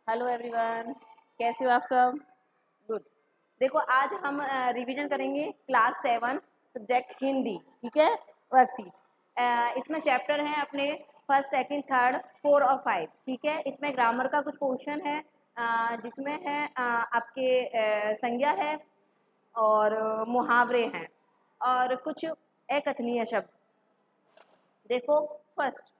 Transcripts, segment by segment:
Hello everyone, कैसे हो आप सब? गुड। देखो, आज हम रिवीजन करेंगे क्लास 7 सब्जेक्ट हिंदी। ठीक है, वर्कशीट। इसमें चैप्टर हैं अपने फर्स्ट, सेकंड, थर्ड, 4 और 5। ठीक है, इसमें ग्रामर का कुछ पोर्शन है, जिसमें है आपके संज्ञा है और मुहावरे हैं और कुछ अकथनीय शब्द। देखो, फर्स्ट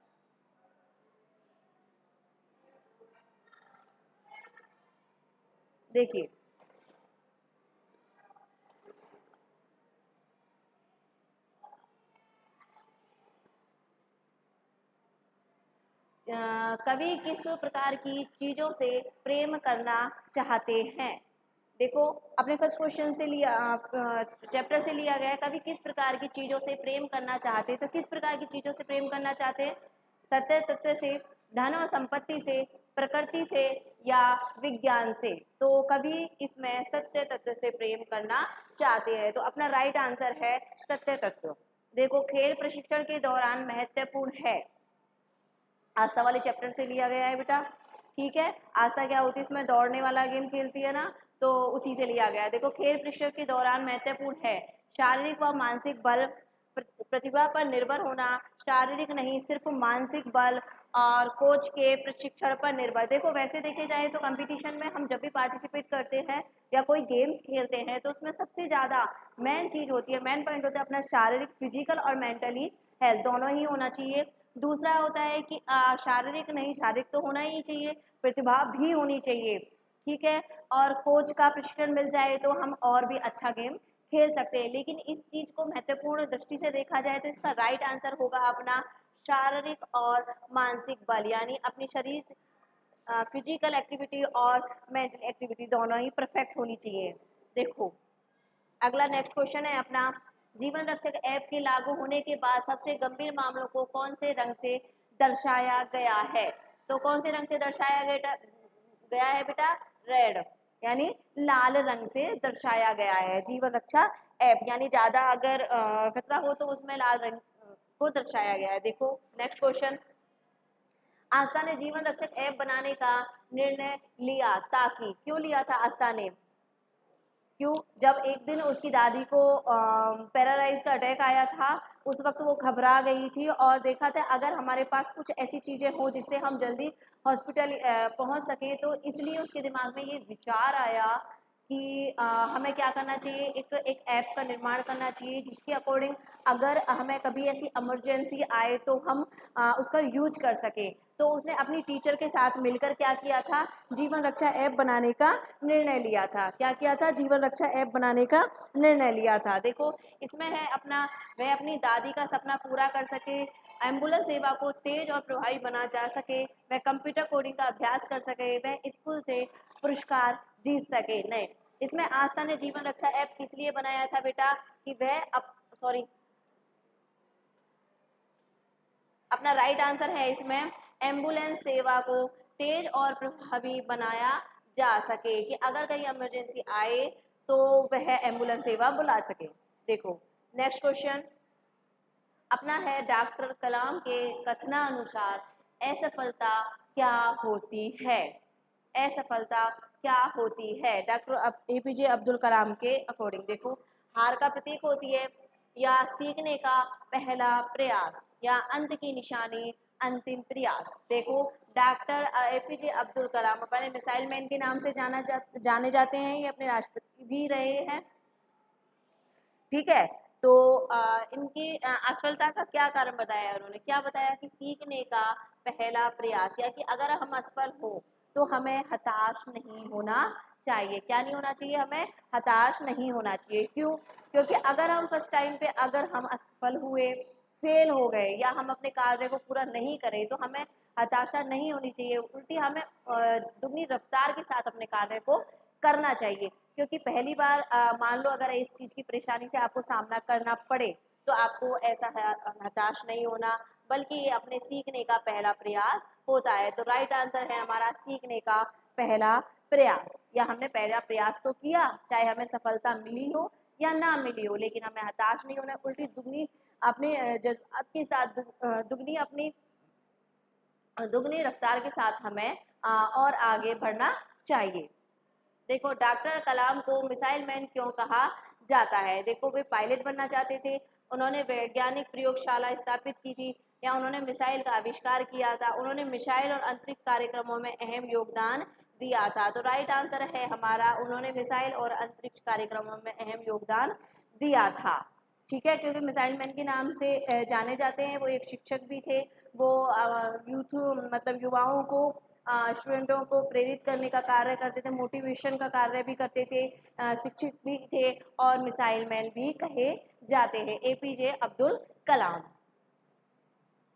देखिए, कवि किस प्रकार की चीजों से प्रेम करना चाहते हैं? देखो, अपने फर्स्ट क्वेश्चन से लिया, चैप्टर से लिया गया है, कवि किस प्रकार की चीजों से प्रेम करना चाहते हैं। तो किस प्रकार की चीजों से प्रेम करना चाहते हैं? सत्य तत्व से, धन और संपत्ति से, प्रकृति से या विज्ञान से। तो कवि इसमें सत्य तत्व से प्रेम करना चाहते हैं, तो अपना राइट आंसर है सत्य तत्व। देखो, खेल प्रशिक्षण के दौरान महत्वपूर्ण है, आस्था वाले चैप्टर से लिया गया है बेटा। ठीक है, आस्था क्या होती है? इसमें दौड़ने वाला गेम खेलती है ना, तो उसी से लिया गया है। देखो, खेल प्रशिक्षण के दौरान महत्वपूर्ण है शारीरिक व मानसिक बल, प्रतिभा पर निर्भर होना, शारीरिक नहीं सिर्फ मानसिक बल और कोच के प्रशिक्षण पर निर्भर। देखो, वैसे देखे जाए तो कंपटीशन में हम जब भी पार्टिसिपेट करते हैं या कोई गेम्स खेलते हैं तो उसमें सबसे ज़्यादा मेन चीज़ होती है, मेन पॉइंट होता है अपना शारीरिक, फिजिकल और मेंटली हेल्थ दोनों ही होना चाहिए। दूसरा होता है कि शारीरिक नहीं, शारीरिक तो होना ही चाहिए, प्रतिभा भी होनी चाहिए। ठीक है, और कोच का प्रशिक्षण मिल जाए तो हम और भी अच्छा गेम खेल सकते हैं। लेकिन इस चीज को महत्वपूर्ण दृष्टि से देखा जाए तो इसका राइट आंसर होगा अपना शारीरिक और मानसिक बल, यानी अपनी शरीर, फिजिकल एक्टिविटी और मेंटल एक्टिविटी दोनों ही परफेक्ट होनी चाहिए। देखो, अगला नेक्स्ट क्वेश्चन है अपना, जीवन रक्षक ऐप के लागू होने के बाद सबसे गंभीर मामलों को कौन से रंग से दर्शाया गया है? तो कौन से रंग से दर्शाया गया है बेटा? रेड, यानी लाल रंग से दर्शाया गया है जीवन रक्षा ऐप, यानी ज्यादा अगर खतरा हो तो उसमें लाल रंग को दर्शाया गया है। देखो, नेक्स्ट क्वेश्चन, आस्था ने जीवन रक्षक ऐप बनाने का निर्णय लिया ताकि, क्यों लिया था आस्था ने? क्यों? जब एक दिन उसकी दादी को पैरालाइज का अटैक आया था, उस वक्त वो घबरा गई थी और देखा था अगर हमारे पास कुछ ऐसी चीज़ें हो जिससे हम जल्दी हॉस्पिटल पहुंच सके, तो इसलिए उसके दिमाग में ये विचार आया कि हमें क्या करना चाहिए, एक एक ऐप का निर्माण करना चाहिए जिसके अकॉर्डिंग अगर हमें कभी ऐसी इमरजेंसी आए तो हम उसका यूज कर सके। तो उसने अपनी टीचर के साथ मिलकर क्या किया था? जीवन रक्षा ऐप बनाने का निर्णय लिया था। क्या किया था? जीवन रक्षा ऐप बनाने का निर्णय लिया था। देखो, इसमें है अपना, वह अपनी दादी का सपना पूरा कर सके, एम्बुलेंस सेवा को तेज और प्रभावी बना जा सके, वह कंप्यूटर कोडिंग का अभ्यास कर सके, वह स्कूल से पुरस्कार जीत सके। नहीं, इसमें आस्था ने जीवन रक्षा ऐप किस लिए बनाया था बेटा? कि वह सॉरी, अपना राइट आंसर है इसमें एम्बुलेंस सेवा को तेज और प्रभावी बनाया जा सके, कि अगर कहीं इमरजेंसी आए तो वह एम्बुलेंस सेवा बुला सके। देखो, नेक्स्ट क्वेश्चन अपना है, डॉक्टर कलाम के कथनानुसार असफलता क्या होती है? असफलता क्या होती है डॉक्टर एपीजे अब्दुल कलाम के अकॉर्डिंग? देखो, हार का प्रतीक होती है, या सीखने का पहला प्रयास, या अंत की निशानी अंतिम प्रयास। देखो, डॉक्टर एपीजे अब्दुल कलाम अपने मिसाइल मैन के नाम से जाने जाते हैं, ये अपने राष्ट्रपति भी रहे हैं। ठीक है, तो इनकी असफलता का क्या कारण बताया उन्होंने? क्या बताया? कि सीखने का पहला प्रयास, या कि अगर हम असफल हो तो हमें हताश नहीं होना चाहिए। क्या नहीं होना चाहिए? हमें हताश नहीं होना चाहिए। क्यों? क्योंकि अगर हम फर्स्ट टाइम पे अगर हम असफल हुए, फेल हो गए, या हम अपने कार्य को पूरा नहीं करें तो हमें हताशा नहीं होनी चाहिए, उल्टी हमें दुगनी रफ्तार के साथ अपने कार्य को करना चाहिए। क्योंकि पहली बार मान लो अगर इस चीज़ की परेशानी से आपको सामना करना पड़े तो आपको ऐसा हताश नहीं होना, बल्कि ये अपने सीखने का पहला प्रयास होता है। तो राइट आंसर है हमारा सीखने का पहला प्रयास, या हमने पहला प्रयास तो किया, चाहे हमें सफलता मिली हो या ना मिली हो, लेकिन हमें हताश नहीं होना, उल्टी दुगनी अपने जज्बात के साथ दुगनी अपनी दुगनी रफ्तार के साथ हमें और आगे बढ़ना चाहिए। देखो डॉक्टर कलाम को मिसाइल मैन क्यों कहा जाता है? देखो वे पायलट बनना चाहते थे, उन्होंने वैज्ञानिक प्रयोगशाला स्थापित की थी, या उन्होंने मिसाइल का आविष्कार किया था, उन्होंने मिसाइल और अंतरिक्ष कार्यक्रमों में अहम योगदान दिया था। तो राइट आंसर है हमारा, उन्होंने मिसाइल और अंतरिक्ष कार्यक्रमों में अहम योगदान दिया था। ठीक है, क्योंकि मिसाइल मैन के नाम से जाने जाते हैं। वो एक शिक्षक भी थे, वो यूथ मतलब युवाओं को स्टूडेंटों को प्रेरित करने का कार्य करते थे, मोटिवेशन का कार्य भी करते थे, शिक्षक भी थे और मिसाइल मैन भी कहे जाते हैं, APJ Abdul Kalam.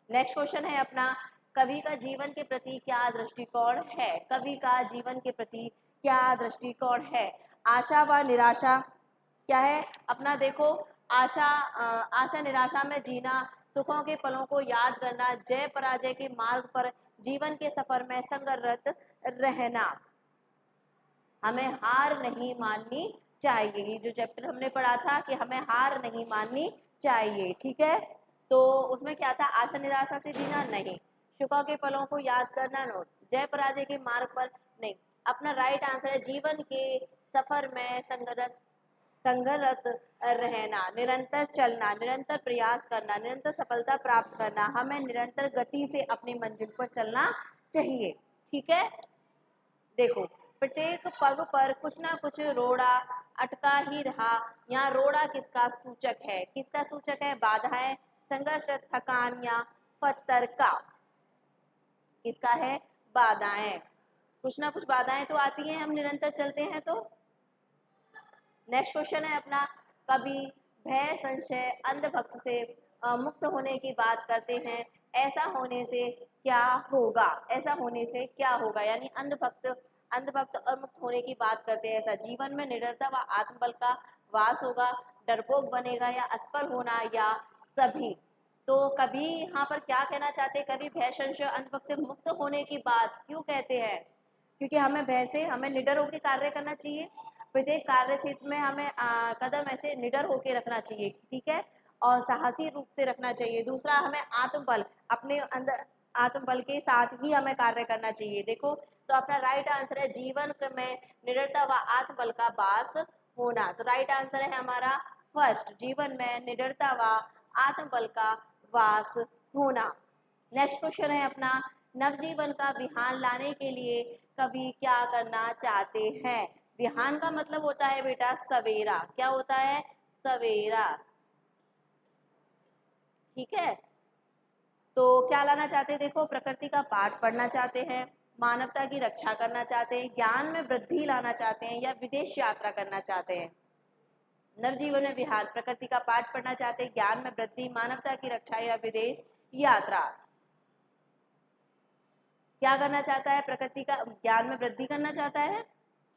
Next question है अपना, कवि का जीवन के प्रति क्या दृष्टिकोण है? कवि का जीवन के प्रति क्या दृष्टिकोण है? आशा व निराशा क्या है अपना? देखो आशा निराशा में जीना, सुखों के पलों को याद करना, जय पराजय के मार्ग पर जीवन के सफर में संघर्षरत रहना, हमें हार नहीं माननी चाहिए। ये जो चैप्टर हमने पढ़ा था कि हमें हार नहीं माननी चाहिए। ठीक है, तो उसमें क्या था? आशा निराशा से जीना नहीं, सुखों के पलों को याद करना नो, जय पराजय के मार्ग पर नहीं। अपना राइट आंसर है जीवन के सफर में संघर्षरत रहना, निरंतर चलना, निरंतर प्रयास करना, निरंतर सफलता प्राप्त करना, हमें निरंतर गति से अपनी मंजिल पर चलना चाहिए। ठीक है, देखो प्रत्येक पग पर कुछ ना कुछ रोड़ा अटका ही रहा। यहाँ रोड़ा किसका सूचक है? किसका सूचक है? बाधाएं, संघर्ष, थकान या पत्थर का? किसका है? बाधाएं। कुछ ना कुछ बाधाएं तो आती हैं, हम निरंतर चलते हैं तो। नेक्स्ट क्वेश्चन है अपना, कभी भय, संशय, अंधभक्त से मुक्त होने की बात करते हैं, ऐसा होने से क्या होगा? ऐसा होने से क्या होगा? यानी अंधभक्त और मुक्त होने की बात करते हैं, ऐसा जीवन में निडरता व आत्मबल का वास होगा, डरपोक बनेगा या असफल होना, या सभी? तो कभी यहाँ पर क्या कहना चाहते हैं? कभी भय, संशय, अंधभक्त से मुक्त होने की बात क्यों कहते हैं? क्योंकि हमें भय से, हमें निडर होकर कार्य करना चाहिए, प्रत्येक कार्य क्षेत्र में हमें कदम ऐसे निडर होकर रखना चाहिए। ठीक है, और साहसी रूप से रखना चाहिए। दूसरा, हमें आत्मबल, अपने अंदर आत्मबल के साथ ही हमें कार्य करना चाहिए। देखो तो अपना राइट आंसर है जीवन में निडरता व आत्मबल का वास होना। तो राइट आंसर है हमारा फर्स्ट, जीवन में निडरता व आत्मबल का वास होना। नेक्स्ट क्वेश्चन है अपना, नवजीवन का विहान लाने के लिए कवि क्या करना चाहते हैं? विहान का मतलब होता है बेटा सवेरा। क्या होता है? सवेरा। ठीक है, तो क्या लाना चाहते हैं? देखो प्रकृति का पाठ पढ़ना चाहते हैं, मानवता की रक्षा करना चाहते हैं, ज्ञान में वृद्धि लाना चाहते हैं, या विदेश यात्रा करना चाहते हैं। नवजीवन में विहार, प्रकृति का पाठ पढ़ना चाहते हैं, ज्ञान में वृद्धि, मानवता की रक्षा या विदेश यात्रा। क्या करना चाहता है? प्रकृति का ज्ञान में वृद्धि करना चाहता है।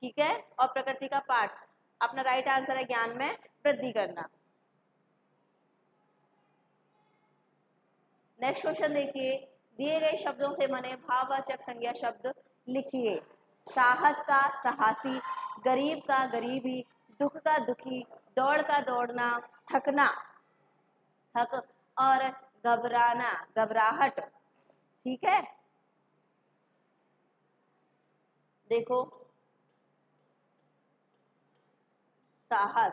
ठीक है, और प्रकृति का पाठ, अपना राइट आंसर है ज्ञान में वृद्धि करना। नेक्स्ट क्वेश्चन देखिए, दिए गए शब्दों से बने भाववाचक संज्ञा शब्द लिखिए। साहस का साहसी, गरीब का गरीबी, दुख का दुखी, दौड़ का दौड़ना, थकना थक, और घबराना घबराहट। ठीक है, देखो साहस,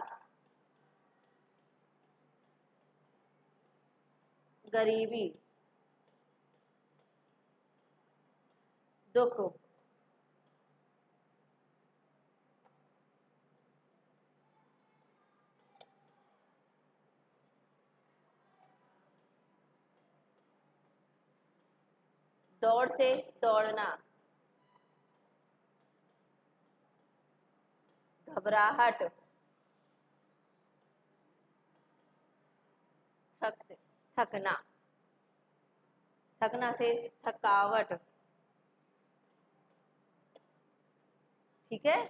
गरीबी, दुख, दौड़ से दौड़ना, घबराहट, थक से थकना, थकना से थकावट। ठीक है,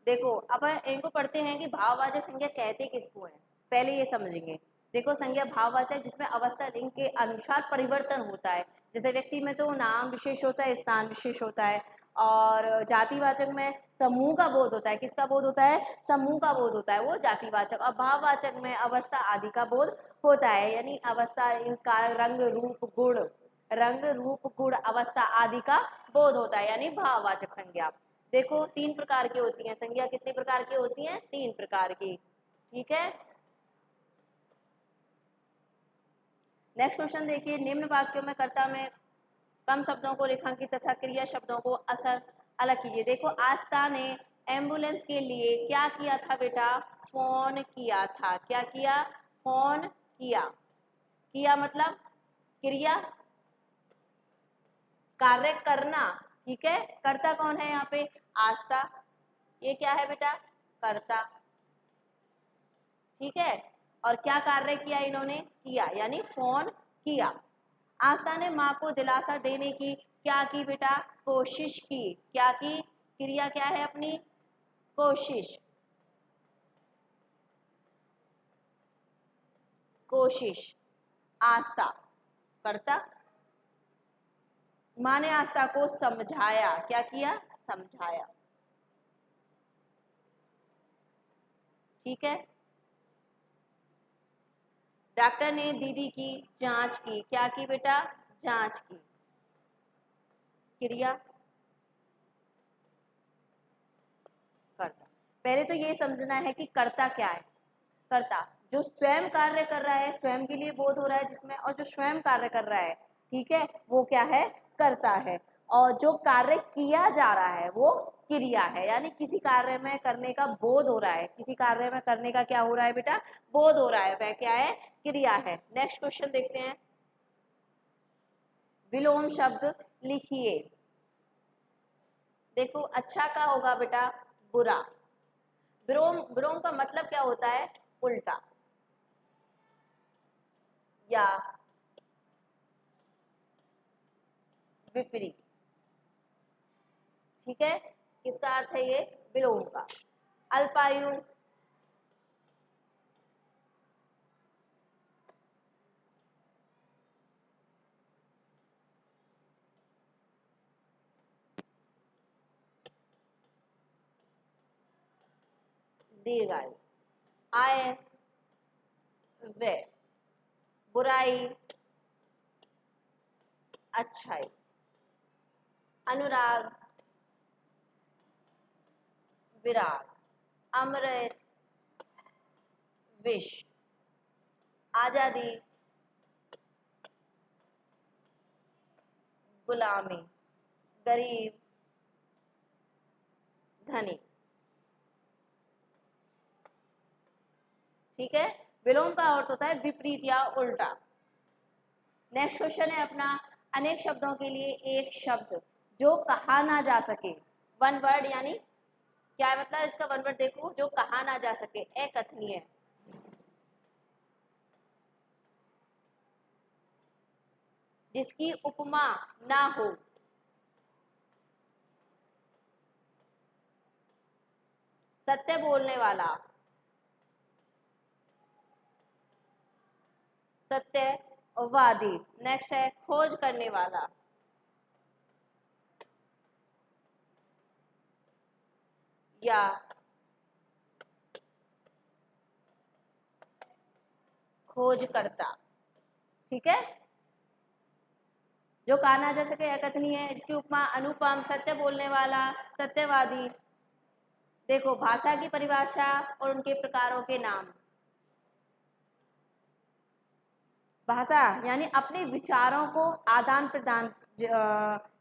देखो अब इनको पढ़ते हैं कि भाववाचक संज्ञा कहते किसको है, पहले ये समझेंगे। देखो संज्ञा भाववाचक जिसमें अवस्था लिंग के अनुसार परिवर्तन होता है, जैसे व्यक्ति में तो नाम विशेष होता है, स्थान विशेष होता है, और जातिवाचक में समूह का बोध होता है। किसका बोध होता है? समूह का बोध होता है, वो जातिवाचक। और भाववाचक में अवस्था आदि का बोध होता है, यानी अवस्था, इनका रंग, रूप, गुण, रंग, रूप, गुण, अवस्था आदि का बोध होता है, यानी भाववाचक संज्ञा। देखो 3 प्रकार की होती है संज्ञा, कितने प्रकार की होती है? 3 प्रकार की। ठीक है, नेक्स्ट क्वेश्चन देखिए, निम्न वाक्यों में कर्ता में कम शब्दों को रेखांकित तथा क्रिया शब्दों को असर अलग कीजिए। देखो आस्था ने एम्बुलेंस के लिए क्या किया था बेटा? फोन किया था। क्या किया? फोन किया। किया मतलब क्रिया, कार्य करना। ठीक है, कर्ता कौन है यहाँ पे? आस्था। ये क्या है बेटा? कर्ता। ठीक है, और क्या कार्य किया इन्होंने? किया, यानी फोन किया। आस्था ने माँ को दिलासा देने की क्या की बेटा? कोशिश की। क्या की? क्रिया क्या है अपनी? कोशिश। कोशिश, आस्था, कर्ता। माँ ने आस्था को समझाया। क्या किया? समझाया। ठीक है, डॉक्टर ने दीदी की जांच की। क्या की बेटा? जांच की। क्रिया, कर्ता। पहले तो ये समझना है कि कर्ता क्या है। कर्ता जो स्वयं कार्य कर रहा है, स्वयं के लिए बोध हो रहा है जिसमें, और जो स्वयं कार्य कर रहा है, ठीक है, वो क्या है? कर्ता है। और जो कार्य किया जा रहा है वो क्रिया है, यानी किसी कार्य में करने का बोध हो रहा है, किसी कार्य में करने का क्या हो रहा है बेटा? बोध हो रहा है, वह क्या है? क्रिया है। नेक्स्ट क्वेश्चन देखते हैं, विलोम शब्द लिखिए। देखो अच्छा का होगा बेटा बुरा। विलोम, विलोम का मतलब क्या होता है? उल्टा या विपरीत। ठीक है, किसका अर्थ है ये? विलोम का। अल्पायु, दीर्घायु। आय, व्यय। बुराई, अच्छाई। अनुराग, विराग। अमृत, विष। आजादी, गुलामी। गरीब, धनी। ठीक है, विलोम का अर्थ होता है विपरीत या उल्टा। नेक्स्ट क्वेश्चन है अपना, अनेक शब्दों के लिए एक शब्द जो कहा ना जा सके। वन वर्ड, यानी क्या है मतलब इसका वन वर्ड? देखो, जो कहा ना जा सके, अकथनीय। जिसकी उपमा ना हो। सत्य बोलने वाला। सत्यवादी। नेक्स्ट है खोज करने वाला। या खोजकर्ता। ठीक है, जो कहा ना जा सके, अकथनीय है, जिसकी उपमा अनुपम, सत्य बोलने वाला, सत्यवादी। देखो भाषा की परिभाषा और उनके प्रकारों के नाम। भाषा यानी अपने विचारों को आदान प्रदान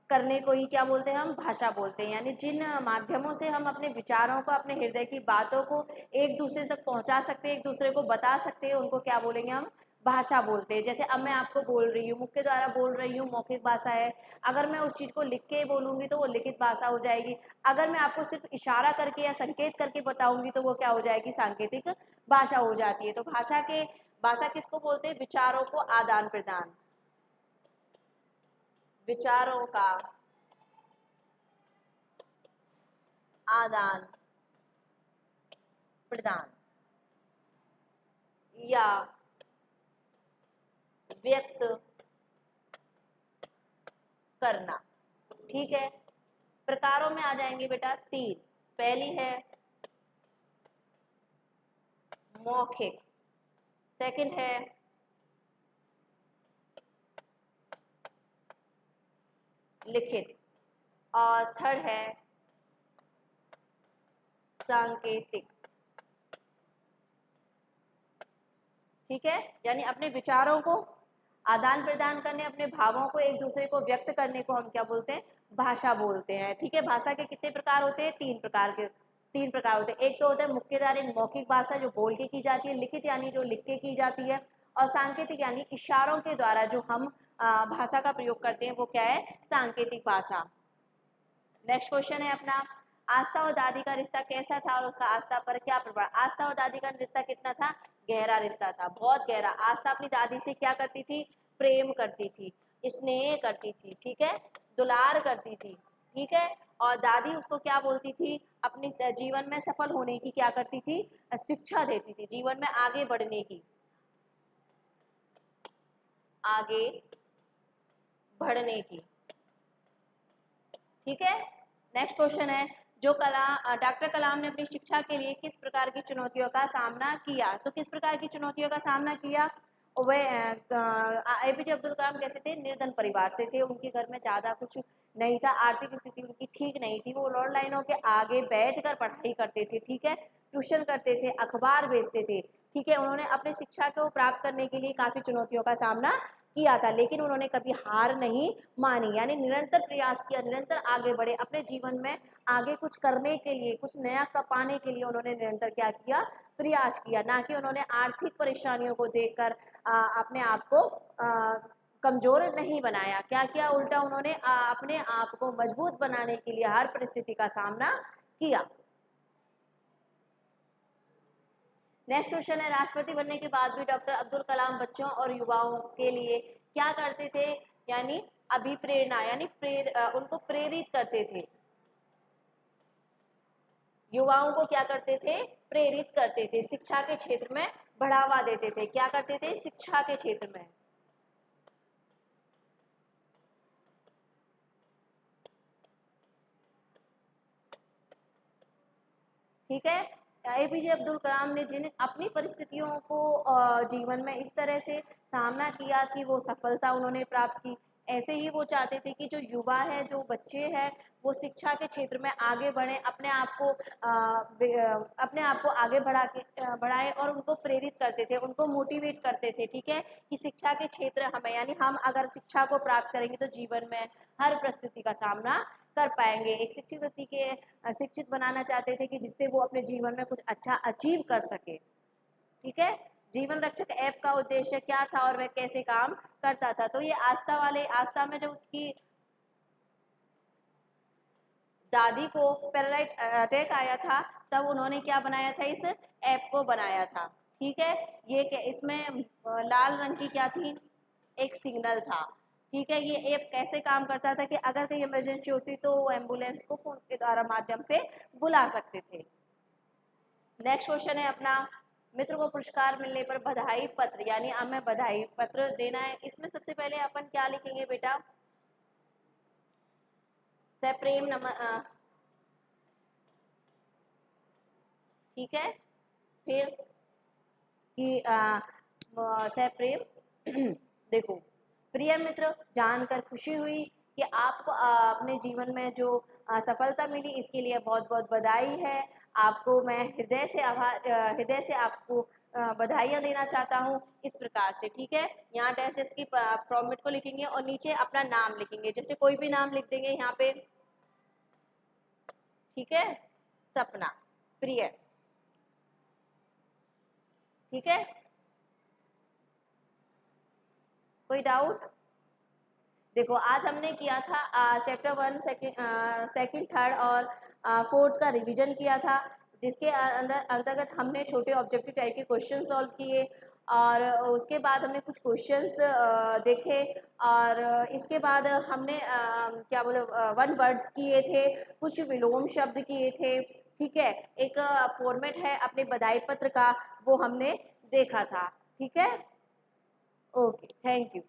करने को ही क्या बोलते हैं? हम भाषा बोलते हैं। यानी जिन माध्यमों से हम अपने विचारों को, अपने हृदय की बातों को एक दूसरे तक पहुंचा सकते हैं, एक दूसरे को बता सकते हैं, उनको क्या बोलेंगे? हम भाषा बोलते हैं। जैसे अब मैं आपको बोल रही हूँ, मुख के द्वारा बोल रही हूँ, मौखिक भाषा है। अगर मैं उस चीज को लिख के बोलूंगी तो वो लिखित भाषा हो जाएगी। अगर मैं आपको सिर्फ इशारा करके या संकेत करके बताऊंगी तो वो क्या हो जाएगी? सांकेतिक भाषा हो जाती है। तो भाषा किसको बोलते हैं? विचारों को आदान प्रदान, विचारों का आदान प्रदान या व्यक्त करना। ठीक है, प्रकारों में आ जाएंगे बेटा 3। पहली है मौखिक, सेकंड है लिखित, और थर्ड है सांकेतिक। ठीक है, यानी अपने विचारों को आदान प्रदान करने, अपने भावों को एक दूसरे को व्यक्त करने को हम क्या बोलते हैं, भाषा बोलते हैं। ठीक है, भाषा के कितने प्रकार होते हैं, तीन प्रकार होते हैं। एक तो होता है मुख्यधारा मौखिक भाषा जो बोल के की जाती है, लिखित यानी जो लिख के की जाती है, और सांकेतिक यानी इशारों के द्वारा जो हम भाषा का प्रयोग करते हैं वो क्या है, सांकेतिक भाषा। नेक्स्ट क्वेश्चन है अपना, आस्था और दादी का रिश्ता कैसा था और उसका आस्था पर क्या प्रभाव। आस्था और दादी का रिश्ता कितना था, गहरा रिश्ता था, बहुत गहरा। आस्था अपनी दादी से क्या करती थी, प्रेम करती थी, स्नेह करती थी, ठीक है, दुलार करती थी, ठीक है। और दादी उसको क्या बोलती थी, अपनी जीवन में सफल होने की क्या करती थी, शिक्षा देती थी, जीवन में आगे बढ़ने की, आगे बढ़ने की। ठीक है, नेक्स्ट क्वेश्चन है, जो डॉक्टर कलाम ने अपनी शिक्षा के लिए किस प्रकार की चुनौतियों का सामना किया। तो किस प्रकार की चुनौतियों का सामना किया, वे एपीजे अब्दुल कलाम कैसे थे, निर्धन परिवार से थे, उनके घर में ज़्यादा कुछ नहीं था, आर्थिक स्थिति उनकी ठीक नहीं थी, वो रोड लाइनों के आगे बैठकर पढ़ाई करते थे, ठीक है, ट्यूशन करते थे, अखबार बेचते थे, ठीक है। उन्होंने अपनी शिक्षा को प्राप्त करने के लिए काफ़ी चुनौतियों का सामना किया था, लेकिन उन्होंने कभी हार नहीं मानी, यानी निरंतर प्रयास किया, निरंतर आगे बढ़े, अपने जीवन में आगे कुछ करने के लिए, कुछ नया पाने के लिए उन्होंने निरंतर क्या किया, प्रयास किया, ना कि उन्होंने आर्थिक परेशानियों को देखकर अपने आप को कमजोर नहीं बनाया। क्या किया, उल्टा उन्होंने अपने आप को मजबूत बनाने के लिए हर परिस्थिति का सामना किया। नेक्स्ट क्वेश्चन है, राष्ट्रपति बनने के बाद भी डॉक्टर अब्दुल कलाम बच्चों और युवाओं के लिए क्या करते थे, यानी अभिप्रेरणा, यानी उनको प्रेरित करते थे, युवाओं को क्या करते थे, प्रेरित करते थे, शिक्षा के क्षेत्र में बढ़ावा देते थे। क्या करते थे, शिक्षा के क्षेत्र में। ठीक है, एपीजे अब्दुल कलाम ने जिन अपनी परिस्थितियों को जीवन में इस तरह से सामना किया कि वो सफलता उन्होंने प्राप्त की, ऐसे ही वो चाहते थे कि जो युवा है, जो बच्चे हैं, वो शिक्षा के क्षेत्र में आगे बढ़े, अपने आप को आगे बढ़ाए और उनको प्रेरित करते थे, उनको मोटिवेट करते थे। ठीक है, कि शिक्षा के क्षेत्र हमें, यानी हम अगर शिक्षा को प्राप्त करेंगे तो जीवन में हर परिस्थिति का सामना कर पाएंगे। एक शिक्षित व्यक्ति के शिक्षित बनाना चाहते थे कि जिससे वो अपने जीवन में कुछ अच्छा अचीव कर सके। ठीक है, जीवन रक्षक ऐप का उद्देश्य क्या था और वह कैसे काम करता था। तो ये आस्था में जब उसकी दादी को पैरालाइट अटैक आया था, तब उन्होंने क्या बनाया था, इस ऐप को बनाया था। ठीक है, इसमें लाल रंग की क्या थी, एक सिग्नल था। ठीक है, ये ऐप कैसे काम करता था कि अगर कोई इमरजेंसी होती तो वो एम्बुलेंस को फोन के द्वारा माध्यम से बुला सकते थे। नेक्स्ट क्वेश्चन है अपना, मित्र को पुरस्कार मिलने पर बधाई पत्र, यानी हमें बधाई पत्र देना है। इसमें सबसे पहले अपन क्या लिखेंगे बेटा, सप्रेम नमन। ठीक है, फिर कि सप्रेम देखो, प्रिय मित्र, जानकर खुशी हुई कि आपको अपने जीवन में जो सफलता मिली, इसके लिए बहुत बहुत बधाई है। आपको मैं हृदय से आपको बधाइयाँ देना चाहता हूँ, इस प्रकार से। ठीक है, यहाँ डैश डैश की फॉर्मेट को लिखेंगे और नीचे अपना नाम लिखेंगे, जैसे कोई भी नाम लिख देंगे यहाँ पे। ठीक है, सपना, प्रिय। ठीक है, कोई डाउट। देखो, आज हमने किया था चैप्टर 1 सेकंड थर्ड और फोर्थ का रिवीजन किया था, जिसके अंतर्गत हमने छोटे ऑब्जेक्टिव टाइप के क्वेश्चन सॉल्व किए, और उसके बाद हमने कुछ क्वेश्चंस देखे, और इसके बाद हमने क्या बोले, वन वर्ड्स किए थे, कुछ विलोम शब्द किए थे। ठीक है, एक फॉर्मेट है अपने बधाई पत्र का, वो हमने देखा था। ठीक है, ओके, थैंक यू।